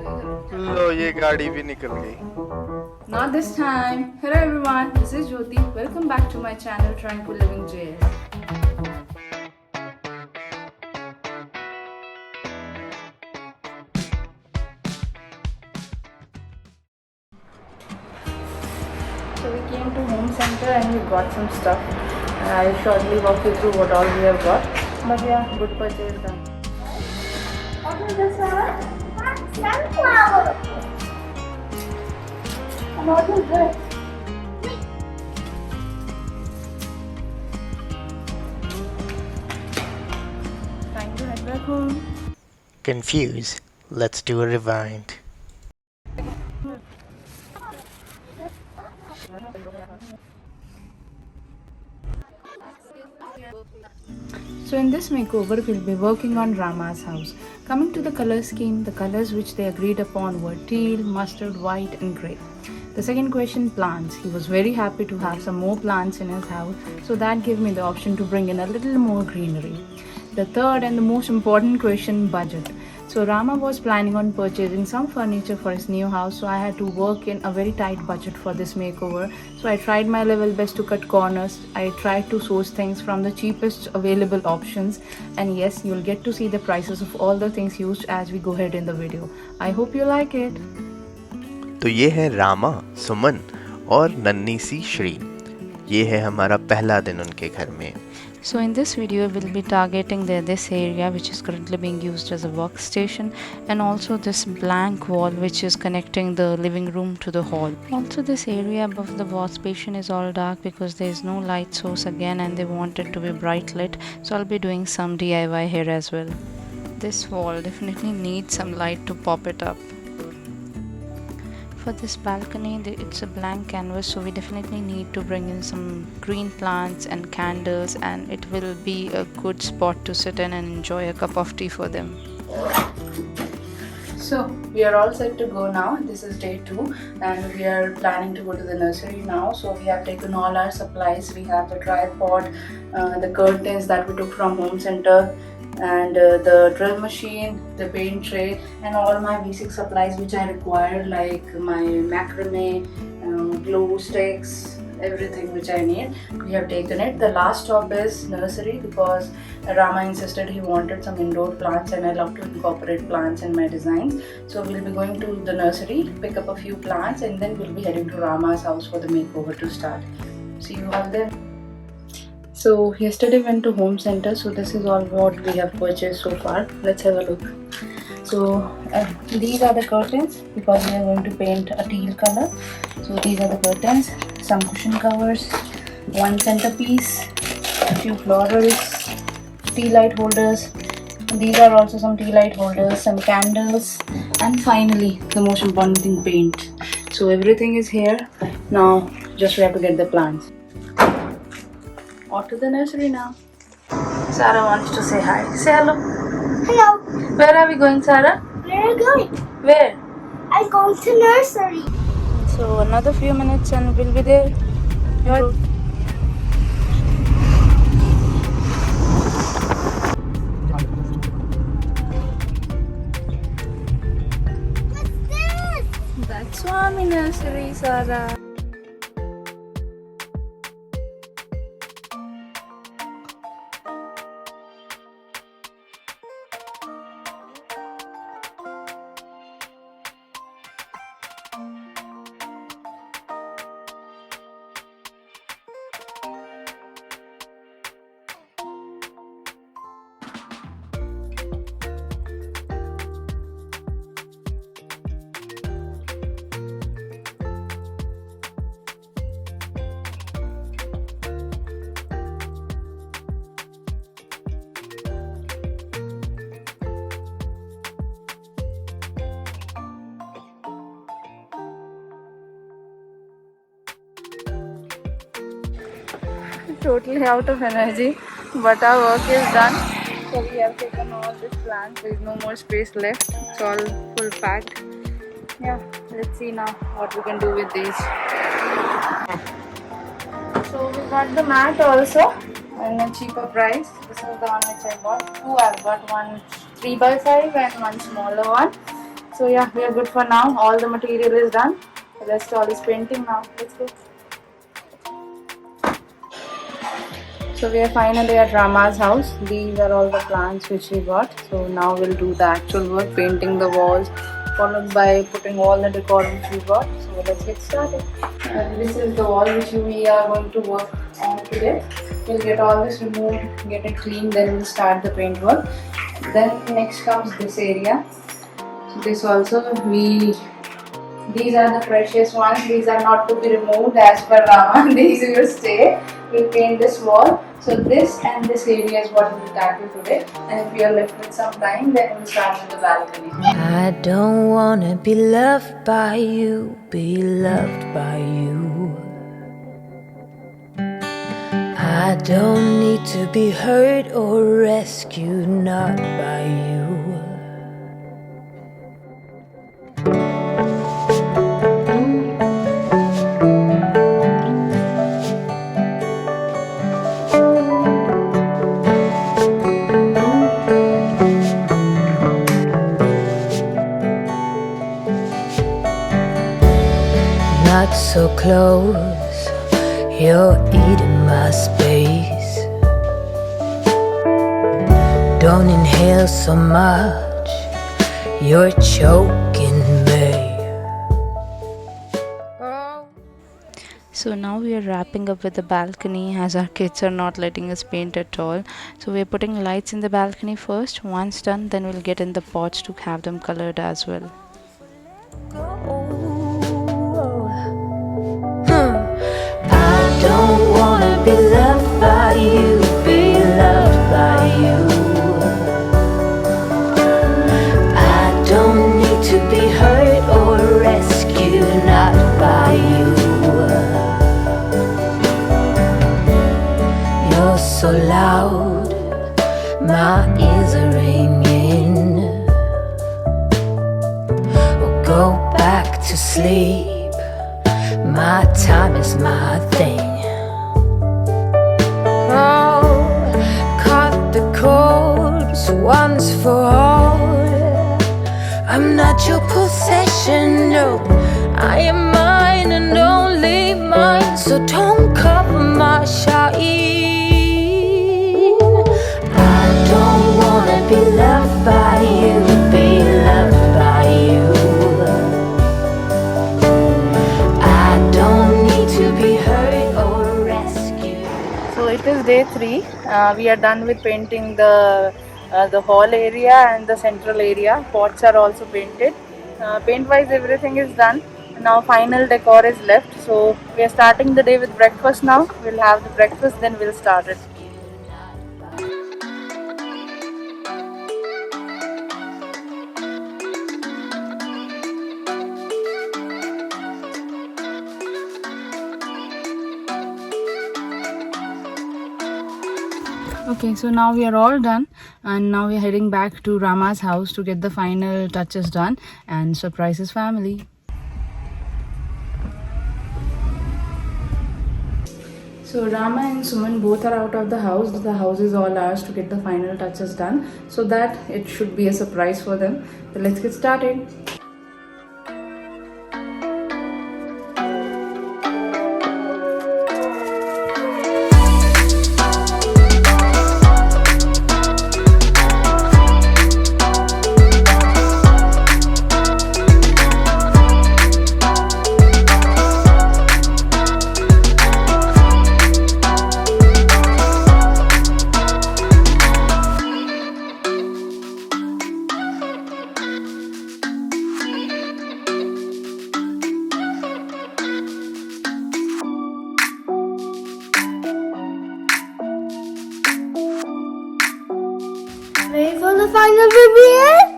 लो ये गाड़ी भी निकल गई. Not this time. Hello everyone, this is Jyoti. Welcome back to my channel Tranquil Living JS. So we came to home center and we got some stuff. I'll shortly walk you through what all we have got. But yeah, good purchase done. What is this, Sarah? Sunflower. And what is this? Time to head back home. Confused. Let's do a rewind. So in this makeover, we'll be working on Rama's house. Coming to the color scheme, the colors which they agreed upon were teal, mustard, white and grey. The second question, plants. He was very happy to have some more plants in his house, so that gave me the option to bring in a little more greenery. The third and the most important question, budget. So Rama was planning on purchasing some furniture for his new house, so I had to work in a very tight budget for this makeover. So I tried my level best to cut corners. I tried to source things from the cheapest available options, and yes, you'll get to see the prices of all the things used as we go ahead in the video. I hope you like it. तो ये है रामा, सुमन और नन्ही सी श्री. ये है हमारा पहला दिन उनके घर में. So in this video we'll be targeting this area which is currently being used as a workstation, and also this blank wall which is connecting the living room to the hall. Also this area above the wash basin is all dark because there is no light source again, and they want it to be bright lit, so I'll be doing some DIY here as well. This wall definitely needs some light to pop it up. For this balcony, it's a blank canvas, so we definitely need to bring in some green plants and candles, and it will be a good spot to sit in and enjoy a cup of tea for them. So we are all set to go now. This is day 2 and we are planning to go to the nursery now. So we have taken all our supplies. We have the tripod, the curtains that we took from home center, and the drill machine, the paint tray, and all my basic supplies which I require, like my macrame, glue sticks, everything which I need. We have taken it. The last stop is nursery because Rama insisted he wanted some indoor plants, and I love to incorporate plants in my designs. So we'll be going to the nursery, pick up a few plants, and then we'll be heading to Rama's house for the makeover to start. See you all there. So yesterday went to home center, so this is all what we have purchased so far. Let's have a look. So these are the curtains because we are going to paint a teal color. So these are the curtains, some cushion covers, one centerpiece, a few florals, tea light holders. These are also some tea light holders, some candles, and finally the most important thing, paint. So everything is here. Now just we have to get the plants. Off to the nursery now. Sarah wants to say hi. Say hello. Hello. Where are we going, Sarah? Where are you going? Where? I'm going to nursery. So another few minutes and we'll be there. Good. What's this? That's Swami Nursery, Sarah. Totally out of energy, but our work is done. So we have taken all this plants. There is no more space left. It's all full packed. Yeah, let's see now what we can do with these. So we got the mat also in a cheaper price. This is the one which I bought. Two I've got, one 3x5 and one smaller one. So yeah, we are good for now. All the material is done. The rest all is painting now. Let's go. So we are finally at Rama's house. These are all the plants which we got. So now we'll do the actual work, painting the walls, followed by putting all the decor which we got. So let's get started. This is the wall which we are going to work on today. We'll get all this removed, get it clean, then we'll start the paint work. Then next comes this area. So this also these are the precious ones. These are not to be removed as per Rama. These will stay. We'll paint this wall. So this and this area is what we'll tackle today. And if we are left with some time, then we'll start with the balcony. I don't wanna be loved by you, be loved by you. I don't need to be hurt or rescued, not by you. Not so close, you're eating my space. Don't inhale so much, you're choking me. So now we are wrapping up with the balcony as our kids are not letting us paint at all. So we are putting lights in the balcony first. Once done, then we'll get in the pots to have them colored as well. I don't wanna be loved by you, be loved by you. I don't need to be hurt or rescued, not by you. You're so loud, my ears are ringing. We'll go back to sleep. My time is my thing. Oh, cut the cords once for all. I'm not your possession, no. I am mine and only mine. So don't cover my shine. I don't wanna be loved by you, be loved by you. So it is day 3. We are done with painting the hall area and the central area. Pots are also painted. Paint wise everything is done. Now final decor is left. So we are starting the day with breakfast now. We'll have the breakfast, then we'll start it. Okay, so now we are all done and now we are heading back to Rama's house to get the final touches done and surprise his family. So Rama and Suman both are out of the house. The house is all ours to get the final touches done so that it should be a surprise for them. So let's get started. Ready for the final reveal?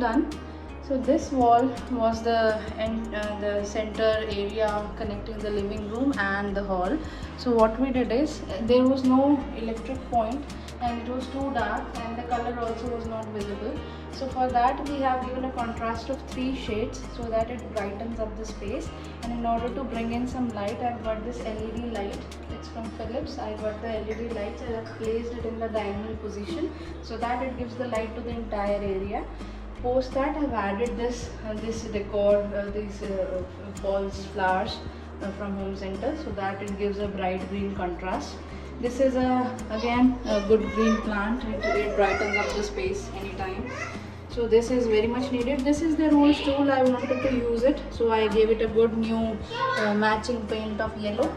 done. So this wall was the center area connecting the living room and the hall. So what we did is, there was no electric point and it was too dark and the color also was not visible. So for that we have given a contrast of 3 shades so that it brightens up the space. And in order to bring in some light, I've got this LED light. It's from Philips. I got the LED lights and I've placed it in the diagonal position so that it gives the light to the entire area. Post that, I've added this decor, these false flowers from Home Center so that it gives a bright green contrast. This is again a good green plant. It brightens up the space anytime. So this is very much needed. This is the rose tool. I wanted to use it, so I gave it a good new matching paint of yellow.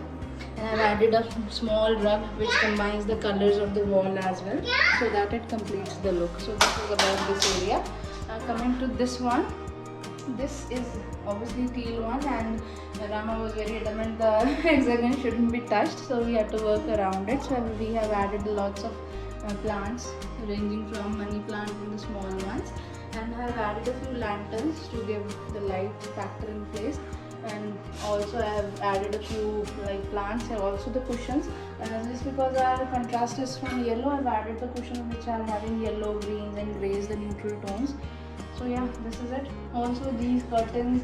And I've added a small rug which combines the colors of the wall as well so that it completes the look. So this is about this area. Coming to this one, this is obviously teal one, and Rama was very adamant the hexagon shouldn't be touched, so we had to work around it. So we have added lots of plants ranging from money plant to the small ones, and I have added a few lanterns to give the light factor in place. And also I have added a few plants and also the cushions. Just because our contrast is from yellow, I've added the cushions which are having yellow, greens and greys, the neutral tones. So yeah, this is it. Also these curtains,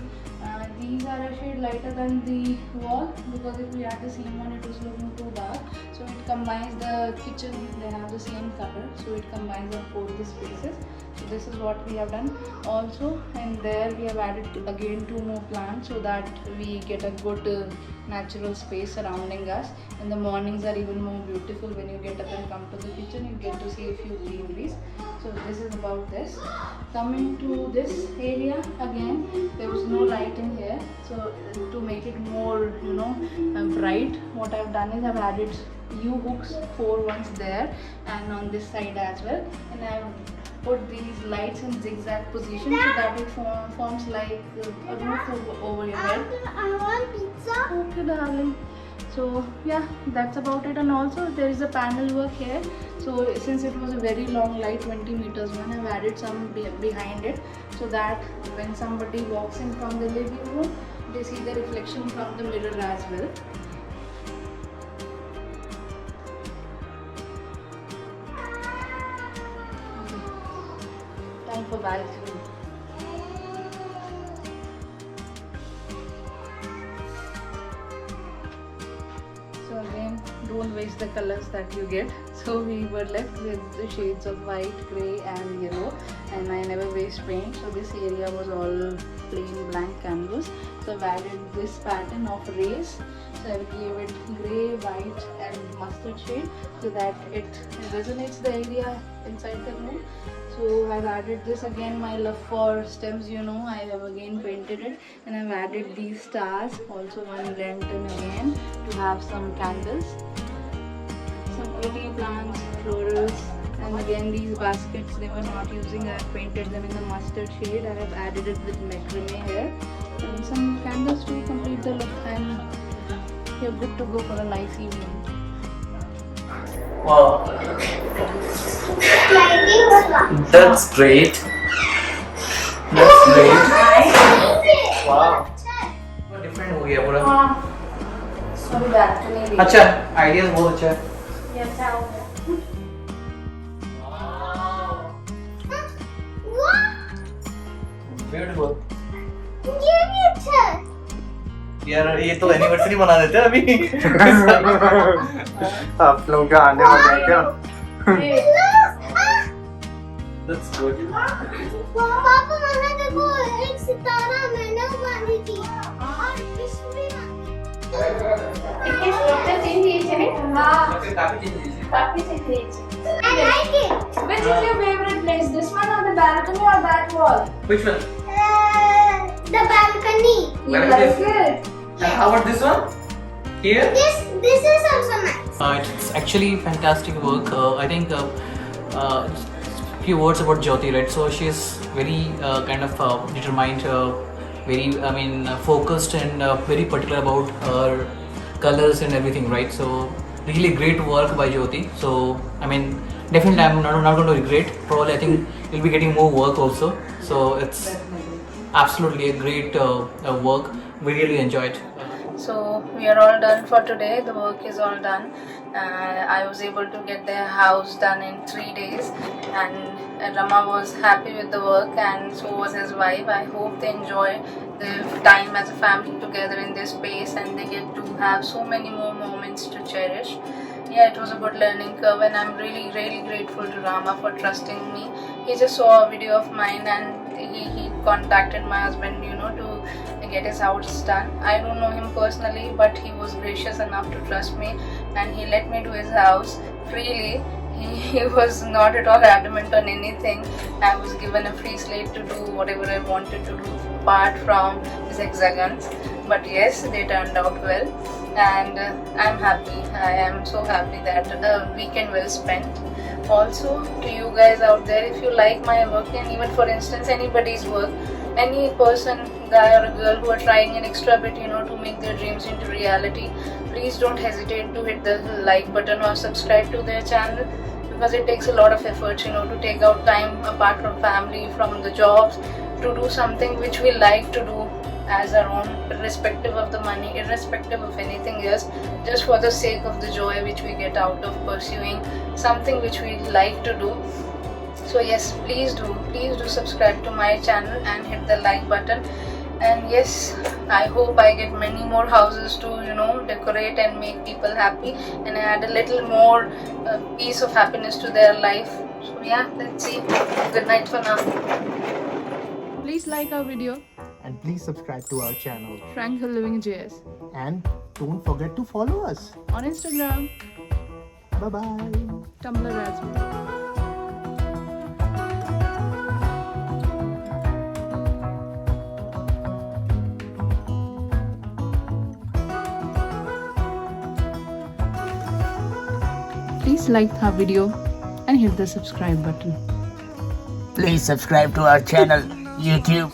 these are a shade lighter than the wall, because if we had the same one it was looking too dark. So it combines the kitchen, they have the same color, so it combines both the spaces. So this is what we have done. Also, and there we have added again 2 more plants so that we get a good natural space surrounding us. And the mornings are even more beautiful when you get up and come to the kitchen. You get to see a few greeneries. So this is about this. Coming to this area, again there was no light in here, so to make it more bright, what I've done is I've added U-hooks, 4 ones there and on this side as well, and I've put these lights in zigzag position so that it forms like a roof over your head. I want pizza. Okay, darling. So yeah, that's about it. And also there is a panel work here. So since it was a very long light, 20 meters one, I've added some behind it so that when somebody walks in from the living room, they see the reflection from the mirror as well. Time for balcony. So again, don't waste the colors that you get. So we were left with the shades of white, grey and yellow, and I never waste paint, so this area was all plain blank canvas. So I've added this pattern of rays. So I gave it grey, white and mustard shade so that it resonates the area inside the room. So I've added this again, my love for stems, I have again painted it, and I've added these stars, also one lantern again to have some candles, some pretty plants, florals, and again these baskets they were not using, I have painted them in the mustard shade. I have added it with macrame here and some candles to complete the look, and you're good to go for a nice evening. Wow, that's great. That's great. Wow. Different हो गया पूरा. अभी balcony भी. अच्छा, ideas बहुत अच्छा है. ये अच्छा हो गया. ब्यूटीफुल. ये भी अच्छा है. यार ये तो एनिवर्सरी मना देते हैं अभी. आप लोग का आने वाला है क्या? That's good. पापा मैंने देखो एक सितारा मैंने मारी थी और इसमें I like it. Which is your favorite place? This one or the balcony or that wall? Which one? The balcony. You like it? And how about this one? Here? This is also nice. It's actually fantastic work. I think few words about Jyoti, right? So she's very kind of determined, very focused and very particular about her colors and everything, right? So really great work by Jyoti. So I mean, definitely I'm not going to regret. Probably I think you'll be getting more work also. So it's absolutely a great work. We really enjoyed. So we are all done for today. The work is all done. I was able to get their house done in 3 days, and Rama was happy with the work, and so was his wife. I hope they enjoy the time as a family together in this space, and they get to have so many more moments to cherish. Yeah, it was a good learning curve, and I'm really grateful to Rama for trusting me. He just saw a video of mine, and he contacted my husband, to get his house done. I don't know him personally, but he was gracious enough to trust me, and he let me do his house freely. He was not at all adamant on anything. I was given a free slate to do whatever I wanted to do apart from his hexagons. But yes, they turned out well, and I'm happy. I am so happy that the weekend well spent. Also, to you guys out there, if you like my work, and even for instance anybody's work, any person, guy or a girl who are trying an extra bit, to make their dreams into reality, please don't hesitate to hit the like button or subscribe to their channel, because it takes a lot of effort, to take out time apart from family, from the jobs, to do something which we like to do as our own, irrespective of the money, irrespective of anything else, just for the sake of the joy which we get out of pursuing something which we like to do. So yes, please do subscribe to my channel and hit the like button. And yes, I hope I get many more houses to decorate and make people happy, and add a little more piece of happiness to their life. So yeah, let's see. Good night for now. Please like our video, and please subscribe to our channel, Frank Hill Living JS, and don't forget to follow us. on Instagram, Bye bye. Tumblr as well. Please like our video and hit the subscribe button. Please subscribe to our channel, YouTube.